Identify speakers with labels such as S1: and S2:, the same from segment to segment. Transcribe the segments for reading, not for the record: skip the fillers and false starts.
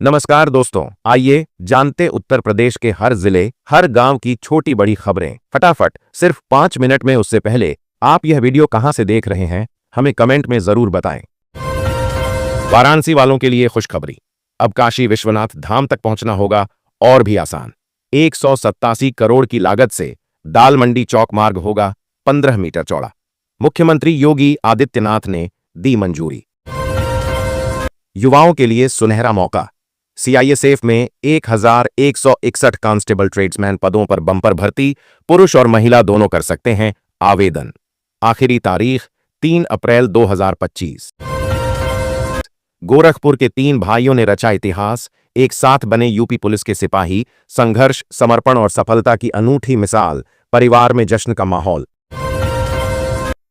S1: नमस्कार दोस्तों, आइए जानते उत्तर प्रदेश के हर जिले, हर गांव की छोटी बड़ी खबरें फटाफट सिर्फ 5 मिनट में। उससे पहले आप यह वीडियो कहां से देख रहे हैं, हमें कमेंट में जरूर बताएं। वाराणसी वालों के लिए खुशखबरी, अब काशी विश्वनाथ धाम तक पहुंचना होगा और भी आसान। 187 करोड़ की लागत से दाल मंडी चौक मार्ग होगा 15 मीटर चौड़ा। मुख्यमंत्री योगी आदित्यनाथ ने दी मंजूरी। युवाओं के लिए सुनहरा मौका, सीआईएसएफ में 1161 कांस्टेबल ट्रेड्समैन पदों पर बंपर भर्ती, पुरुष और महिला दोनों कर सकते हैं आवेदन। आखिरी तारीख 3 अप्रैल 2025। गोरखपुर के 3 भाइयों ने रचा इतिहास, एक साथ बने यूपी पुलिस के सिपाही। संघर्ष, समर्पण और सफलता की अनूठी मिसाल, परिवार में जश्न का माहौल।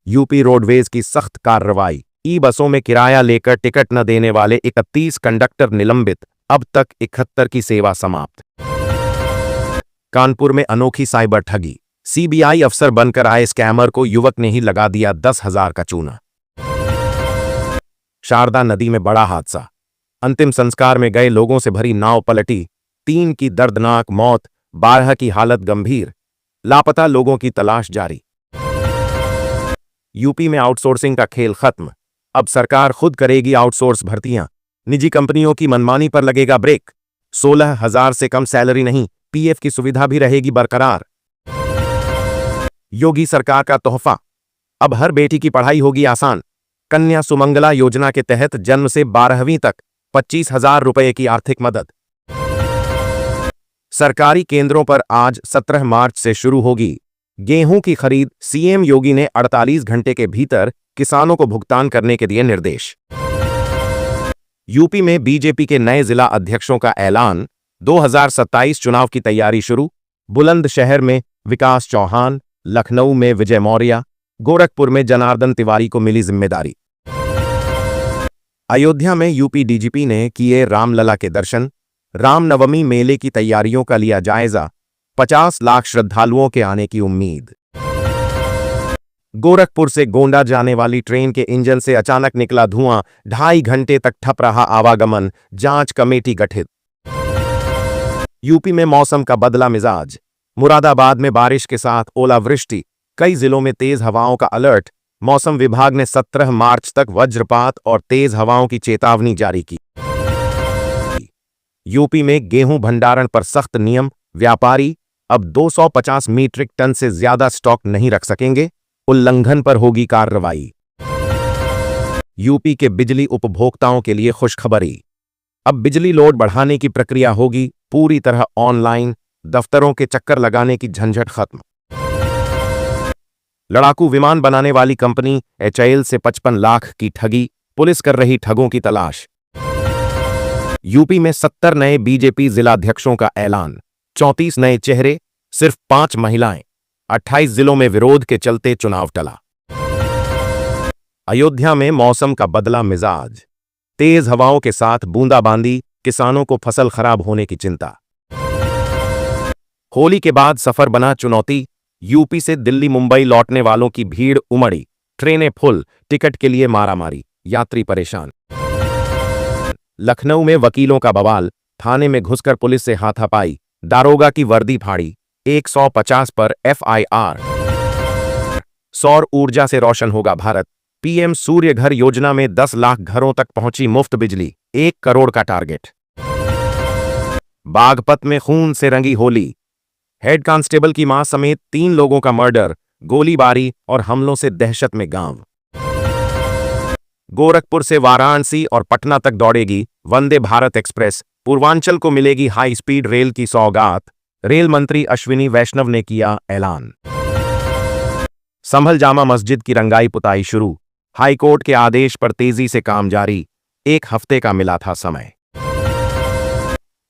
S1: यूपी रोडवेज की सख्त कार्रवाई, ई बसों में किराया लेकर टिकट न देने वाले 31 कंडक्टर निलंबित, अब तक 71 की सेवा समाप्त। कानपुर में अनोखी साइबर ठगी, सीबीआई अफसर बनकर आए स्कैमर को युवक ने ही लगा दिया 10,000 का चूना। शारदा नदी में बड़ा हादसा, अंतिम संस्कार में गए लोगों से भरी नाव पलटी, 3 की दर्दनाक मौत, 12 की हालत गंभीर, लापता लोगों की तलाश जारी। यूपी में आउटसोर्सिंग का खेल खत्म, अब सरकार खुद करेगी आउटसोर्स भर्तियां, निजी कंपनियों की मनमानी पर लगेगा ब्रेक। 16,000 से कम सैलरी नहीं, पीएफ की सुविधा भी रहेगी बरकरार। योगी सरकार का तोहफा, अब हर बेटी की पढ़ाई होगी आसान। कन्या सुमंगला योजना के तहत जन्म से 12वीं तक 25,000 रुपए की आर्थिक मदद। सरकारी केंद्रों पर आज 17 मार्च से शुरू होगी गेहूं की खरीद, सीएम योगी ने 48 घंटे के भीतर किसानों को भुगतान करने के दिए निर्देश। यूपी में बीजेपी के नए जिला अध्यक्षों का ऐलान, 2027 चुनाव की तैयारी शुरू। बुलंदशहर में विकास चौहान, लखनऊ में विजय मौर्य, गोरखपुर में जनार्दन तिवारी को मिली जिम्मेदारी। अयोध्या में यूपी डीजीपी ने किए रामलला के दर्शन, रामनवमी मेले की तैयारियों का लिया जायजा, 50 लाख श्रद्धालुओं के आने की उम्मीद। गोरखपुर से गोंडा जाने वाली ट्रेन के इंजन से अचानक निकला धुआं, 2.5 घंटे तक ठप रहा आवागमन, जांच कमेटी गठित। यूपी में मौसम का बदला मिजाज, मुरादाबाद में बारिश के साथ ओलावृष्टि, कई जिलों में तेज हवाओं का अलर्ट। मौसम विभाग ने 17 मार्च तक वज्रपात और तेज हवाओं की चेतावनी जारी की। यूपी में गेहूं भंडारण पर सख्त नियम, व्यापारी अब 250 मीट्रिक टन से ज्यादा स्टॉक नहीं रख सकेंगे, उल्लंघन पर होगी कार्रवाई। यूपी के बिजली उपभोक्ताओं के लिए खुशखबरी, अब बिजली लोड बढ़ाने की प्रक्रिया होगी पूरी तरह ऑनलाइन, दफ्तरों के चक्कर लगाने की झंझट खत्म। लड़ाकू विमान बनाने वाली कंपनी एचएएल से 55 लाख की ठगी, पुलिस कर रही ठगों की तलाश। यूपी में 70 नए बीजेपी जिलाध्यक्षों का ऐलान, 34 नए चेहरे, सिर्फ 5 महिलाएं। 28 जिलों में विरोध के चलते चुनाव टला। अयोध्या में मौसम का बदला मिजाज, तेज हवाओं के साथ बूंदाबांदी, किसानों को फसल खराब होने की चिंता। होली के बाद सफर बना चुनौती, यूपी से दिल्ली मुंबई लौटने वालों की भीड़ उमड़ी, ट्रेनें फुल, टिकट के लिए मारामारी, यात्री परेशान। लखनऊ में वकीलों का बवाल, थाने में घुसकर पुलिस से हाथापाई, दारोगा की वर्दी फाड़ी, 150 पर एफआईआर। सौर ऊर्जा से रोशन होगा भारत, पीएम सूर्य घर योजना में 10 लाख घरों तक पहुंची मुफ्त बिजली, 1 करोड़ का टारगेट। बागपत में खून से रंगी होली, हेड कांस्टेबल की मां समेत 3 लोगों का मर्डर, गोलीबारी और हमलों से दहशत में गांव। गोरखपुर से वाराणसी और पटना तक दौड़ेगी वंदे भारत एक्सप्रेस, पूर्वांचल को मिलेगी हाई स्पीड रेल की सौगात, रेल मंत्री अश्विनी वैष्णव ने किया ऐलान। संभल जामा मस्जिद की रंगाई पुताई शुरू, हाईकोर्ट के आदेश पर तेजी से काम जारी, 1 हफ्ते का मिला था समय।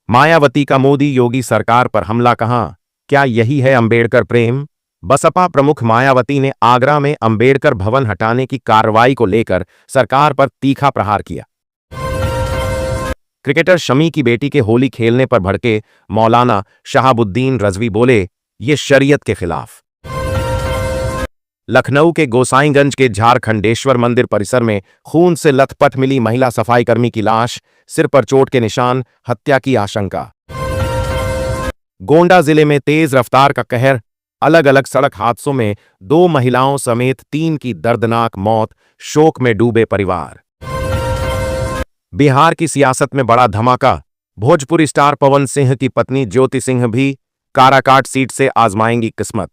S1: मायावती का मोदी योगी सरकार पर हमला, कहां, क्या यही है अंबेडकर प्रेम? बसपा प्रमुख मायावती ने आगरा में अंबेडकर भवन हटाने की कार्रवाई को लेकर सरकार पर तीखा प्रहार किया। क्रिकेटर शमी की बेटी के होली खेलने पर भड़के मौलाना शहाबुद्दीन रजवी बोले, ये शरीयत के खिलाफ। लखनऊ के गोसाईगंज के झारखंडेश्वर मंदिर परिसर में खून से लथपथ मिली महिला सफाईकर्मी की लाश, सिर पर चोट के निशान, हत्या की आशंका। गोंडा जिले में तेज रफ्तार का कहर, अलग अलग सड़क हादसों में 2 महिलाओं समेत 3 की दर्दनाक मौत, शोक में डूबे परिवार। बिहार की सियासत में बड़ा धमाका, भोजपुरी स्टार पवन सिंह की पत्नी ज्योति सिंह भी काराकाट सीट से आजमाएंगी किस्मत।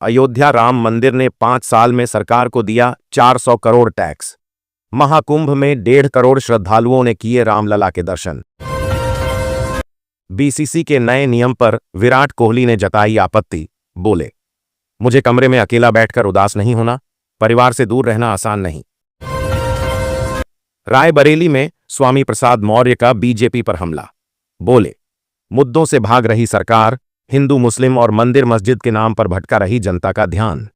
S1: अयोध्या राम मंदिर ने 5 साल में सरकार को दिया 400 करोड़ टैक्स। महाकुंभ में 1.5 करोड़ श्रद्धालुओं ने किए रामलला के दर्शन। बीसीसी के नए नियम पर विराट कोहली ने जताई आपत्ति, बोले, मुझे कमरे में अकेला बैठकर उदास नहीं होना, परिवार से दूर रहना आसान नहीं। रायबरेली में स्वामी प्रसाद मौर्य का बीजेपी पर हमला, बोले, मुद्दों से भाग रही सरकार, हिंदू मुस्लिम और मंदिर मस्जिद के नाम पर भटका रही जनता का ध्यान।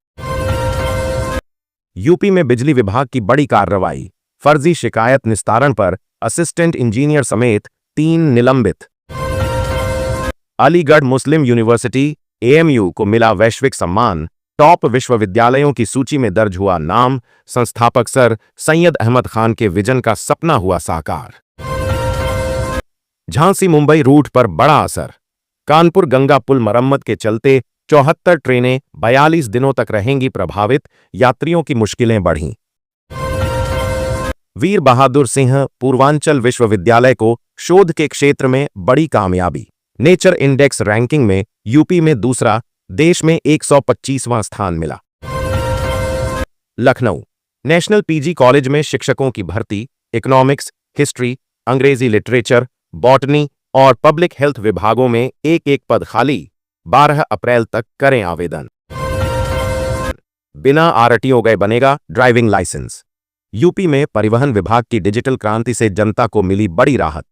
S1: यूपी में बिजली विभाग की बड़ी कार्रवाई, फर्जी शिकायत निस्तारण पर असिस्टेंट इंजीनियर समेत 3 निलंबित। अलीगढ़ मुस्लिम यूनिवर्सिटी एएमयू को मिला वैश्विक सम्मान, टॉप विश्वविद्यालयों की सूची में दर्ज हुआ नाम, संस्थापक सर सैयद अहमद खान के विजन का सपना हुआ साकार। झांसी मुंबई रूट पर बड़ा असर, कानपुर गंगा पुल मरम्मत के चलते 74 ट्रेनें 42 दिनों तक रहेंगी प्रभावित, यात्रियों की मुश्किलें बढ़ीं। वीर बहादुर सिंह पूर्वांचल विश्वविद्यालय को शोध के क्षेत्र में बड़ी कामयाबी, नेचर इंडेक्स रैंकिंग में यूपी में दूसरा, देश में 125वां स्थान मिला। लखनऊ नेशनल पीजी कॉलेज में शिक्षकों की भर्ती, इकोनॉमिक्स, हिस्ट्री, अंग्रेजी लिटरेचर, बॉटनी और पब्लिक हेल्थ विभागों में एक पद खाली, 12 अप्रैल तक करें आवेदन। बिना आरटीओ गए बनेगा ड्राइविंग लाइसेंस। यूपी में परिवहन विभाग की डिजिटल क्रांति से जनता को मिली बड़ी राहत।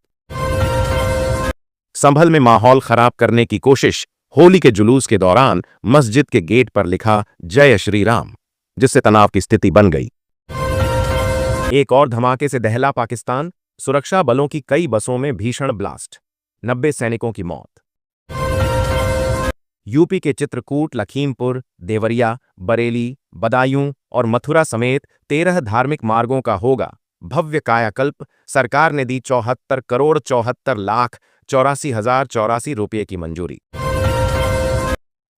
S1: संभल में माहौल खराब करने की कोशिश, होली के जुलूस के दौरान मस्जिद के गेट पर लिखा जय श्री राम, जिससे तनाव की स्थिति बन गई। एक और धमाके से दहला पाकिस्तान, सुरक्षा बलों की कई बसों में भीषण ब्लास्ट, 90 सैनिकों की मौत। यूपी के चित्रकूट, लखीमपुर, देवरिया, बरेली, बदायूं और मथुरा समेत 13 धार्मिक मार्गों का होगा भव्य कायाकल्प, सरकार ने दी 74 करोड़ 74 लाख 84 हजार 84 रुपये की मंजूरी।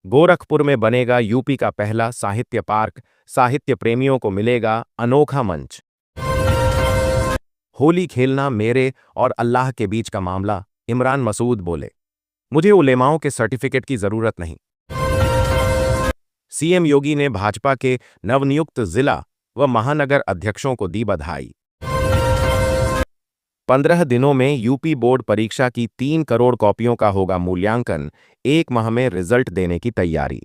S1: गोरखपुर में बनेगा यूपी का पहला साहित्य पार्क, साहित्य प्रेमियों को मिलेगा अनोखा मंच। होली खेलना मेरे और अल्लाह के बीच का मामला, इमरान मसूद बोले, मुझे उलेमाओं के सर्टिफिकेट की जरूरत नहीं। सीएम योगी ने भाजपा के नवनियुक्त जिला व महानगर अध्यक्षों को दी बधाई। 15 दिनों में यूपी बोर्ड परीक्षा की 3 करोड़ कॉपियों का होगा मूल्यांकन, 1 माह में रिजल्ट देने की तैयारी।